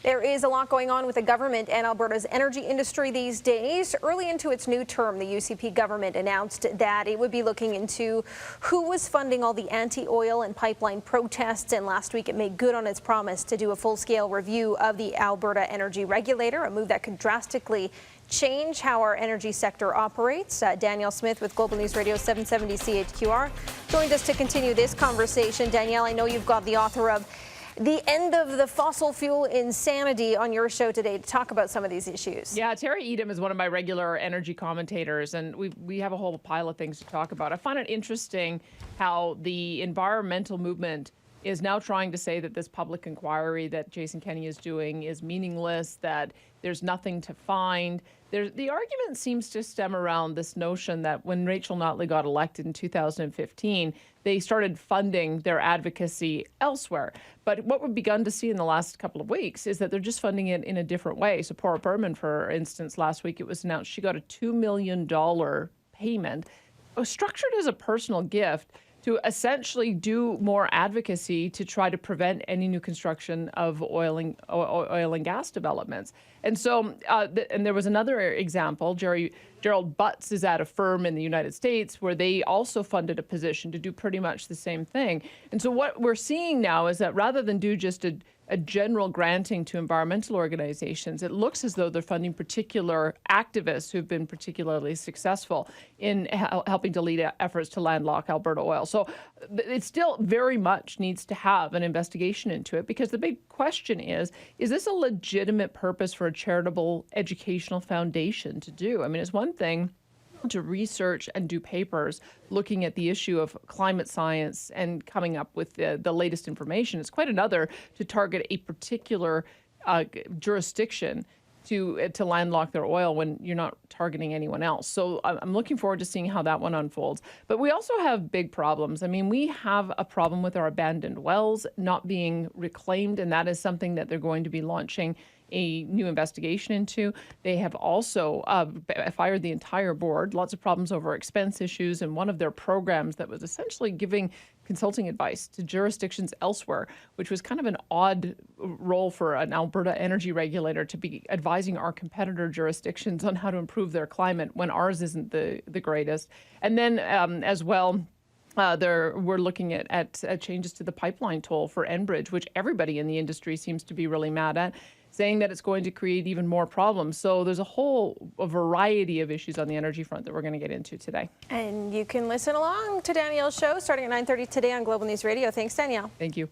There is a lot going on with the government and Alberta's energy industry these days. Early into its new term, the UCP government announced that it would be looking into who was funding all the anti-oil and pipeline protests, and last week it made good on its promise to do a full-scale review of the Alberta energy regulator, a move that could drastically change how our energy sector operates. Danielle Smith with Global News Radio 770 CHQR joined us to continue this conversation. Danielle, I know you've got the author of The End of the Fossil Fuel Insanity on your show today to talk about some of these issues. Yeah, Terry Edom is one of my regular energy commentators, and we have a whole pile of things to talk about. I find it interesting how the environmental movement is now trying to say that this public inquiry that Jason Kenney is doing is meaningless, that there's nothing to find. The argument seems to stem around this notion that when Rachel Notley got elected in 2015, they started funding their advocacy elsewhere. But what we've begun to see in the last couple of weeks is that they're just funding it in a different way. So Paula Berman, for instance, last week it was announced she got a $2 million payment, structured as a personal gift, to essentially do more advocacy to try to prevent any new construction of oil and gas developments. And so, and there was another example. Gerald Butts is at a firm in the United States where they also funded a position to do pretty much the same thing. And so what we're seeing now is that rather than do just a general granting to environmental organizations, it looks as though they're funding particular activists who've been particularly successful in helping to lead efforts to landlock Alberta oil. So it still very much needs to have an investigation into it, because the big question is this a legitimate purpose for a charitable educational foundation to do? I mean, it's one thing to research and do papers looking at the issue of climate science and coming up with the latest information. It's quite another to target a particular jurisdiction to landlock their oil when you're not targeting anyone else. So I'm looking forward to seeing how that one unfolds. But we also have big problems. I mean, we have a problem with our abandoned wells not being reclaimed, and that is something that they're going to be launching a new investigation into. They have also fired the entire board, lots of problems over expense issues, and one of their programs that was essentially giving consulting advice to jurisdictions elsewhere, which was kind of an odd role for an Alberta energy regulator to be advising our competitor jurisdictions on how to improve their climate when ours isn't the greatest. And then as well, we're looking at changes to the pipeline toll for Enbridge, which everybody in the industry seems to be really mad at, saying that it's going to create even more problems. So there's a variety of issues on the energy front that we're going to get into today. And you can listen along to Danielle's show starting at 9:30 today on Global News Radio. Thanks, Danielle. Thank you.